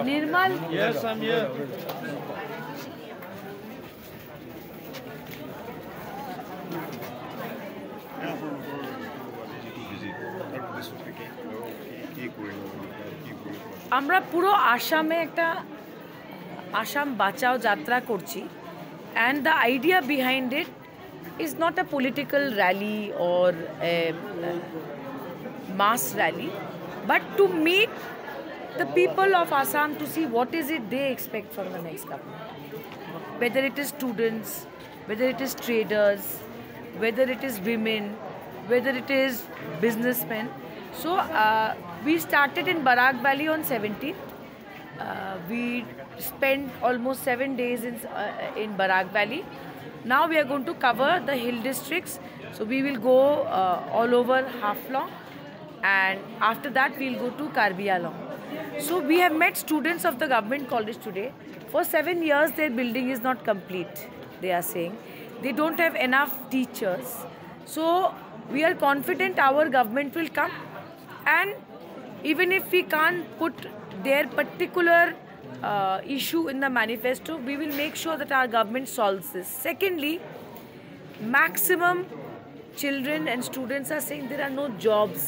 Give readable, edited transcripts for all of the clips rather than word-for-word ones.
Nirmal? Yes, I'm here. আমরা পুরো আসামে একটা আসাম বাঁচাও যাত্রা করছি, and the idea behind it is not a political rally or a mass rally, but to meet the people of Assam to see what is it they expect from the next government. Whether it is students, whether it is traders, whether it is women, whether it is businessmen. So we started in Barak Valley on 17th. We spent almost 7 days in Barak Valley. Now we are going to cover the hill districts. So we will go all over Haflong, and after that we'll go to Karbi Anglong. So we have met students of the government college today. For 7 years their building is not complete, they are saying. They don't have enough teachers. So we are confident our government will come, and even if we can't put their particular issue in the manifesto, we will make sure that our government solves this. Secondly, maximum children and students are saying there are no jobs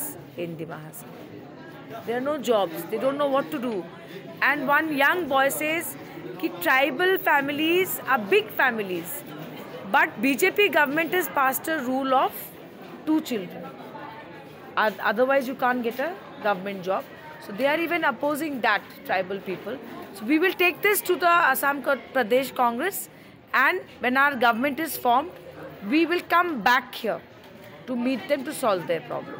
in the Mahasam. There are no jobs. They don't know what to do. And one young boy says that tribal families are big families, but BJP government has passed a rule of 2 children. Otherwise you can't get a government job. So they are even opposing that, tribal people. So we will take this to the Assam Pradesh Congress, and when our government is formed, we will come back here to meet them to solve their problem.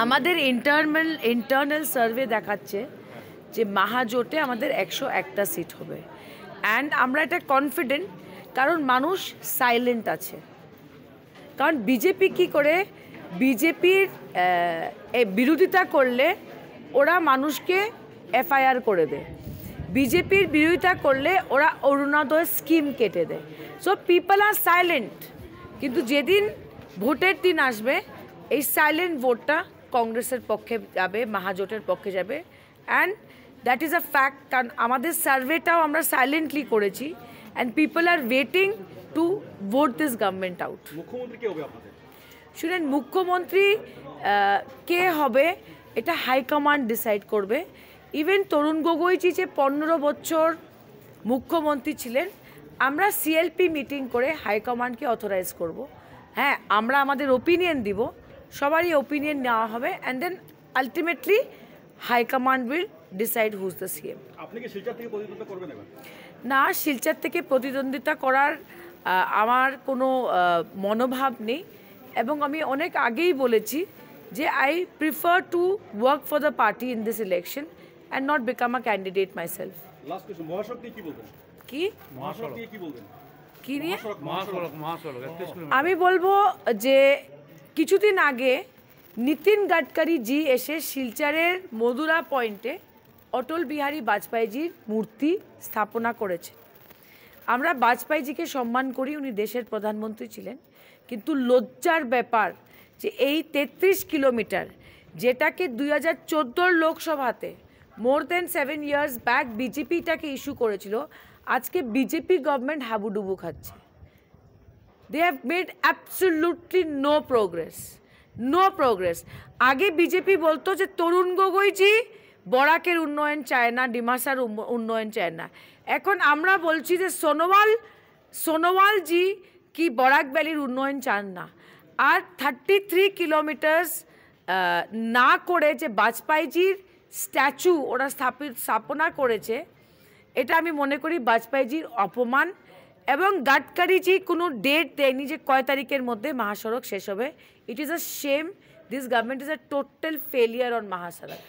আমাদের internal survey দেখাচ্ছে যে মহাজোটে আমাদের 101টা seat হবে, and আমরা এটা confident, কারণ মানুষ silent আছে। কারণ বিজেপি কি করে, বিজেপির বিরোধিতা করলে ওরা মানুষকে এফআইআর করে দেয়, বিজেপির বিরোধিতা করলে ওরা অরুণোদয় স্কিম কেটে দেয়। সো পিপল আর সাইলেন্ট, কিন্তু যেদিন ভোটের দিন আসবে এই সাইলেন্ট ভোটটা কংগ্রেসের পক্ষে যাবে, মহাজোটের পক্ষে যাবে, and that is a fact. কারণ আমাদের সার্ভেটাও আমরা সাইলেন্টলি করেছি, and people R waiting to vote this government out. মুখ্যমন্ত্রী কে হবে আপনাদের? শুনেন, মুখ্যমন্ত্রী কে হবে এটা হাইকমান্ড ডিসাইড করবে। ইভেন তরুণ গগৈজি যে 15 বছর মুখ্যমন্ত্রী ছিলেন, আমরা সিএলপি মিটিং করে হাইকমান্ডকে অথরাইজ করব। হ্যাঁ, আমরা আমাদের ওপিনিয়ন দিব, সবারই ওপিনিয়ন নেওয়া হবে, and then ultimately high command will decide who's the CM. আপনি কি শিলচর থেকে প্রতিদ্বন্দ্বিতা করবেন এবার? না, শিলচর থেকে প্রতিদ্বন্দ্বিতা করার আমার কোনো মনোভাব নেই, এবং আমি অনেক আগেই বলেছি যে I prefer to work for the party in this election and not become a candidate my self. Last question, মহাসড়ক নিয়ে কি বলবেন? কি মহাসড়ক নিয়ে কি বলবেন? কি নিয়ে? মহাসড়ক আমি বলবো যে কিছুদিন আগে নীতিন গাডকারি জি এসে শিলচরের মধুরা পয়েন্টে অটল বিহারী বাজপেয়ীজির মূর্তি স্থাপনা করেছে। আমরা বাজপেয়ীজিকে সম্মান করি, উনি দেশের প্রধানমন্ত্রী ছিলেন, কিন্তু লজ্জার ব্যাপার যে এই 33 কিলোমিটার যেটাকে 2014 লোকসভাতে মোর দেন 7 ইয়ার্স ব্যাক বিজেপিটাকে ইস্যু করেছিল, আজকে বিজেপি গভর্নমেন্ট হাবুডুবু খাচ্ছে। They have made absolutely no progress, no progress. আগে বিজেপি বলতো যে তরুণ গগৈজি বরাকের উন্নয়ন চায় না, ডিমাসার উন্নয়ন চায় না। এখন আমরা বলছি যে সোনোয়ালজি কি বরাক ভ্যালির উন্নয়ন চান না। আর 33 কিলোমিটার্স না করে যে বাজপেয়ীজির স্ট্যাচু ওরা স্থাপনা করেছে, এটা আমি মনে করি বাজপেয়ীজির অপমান। এবং গাডকারিজি কোনো ডেট দেয়নি যে কয় তারিখের মধ্যে মহাসড়ক শেষ হবে। It is a shame, this government is a total failure on মহাসড়ক।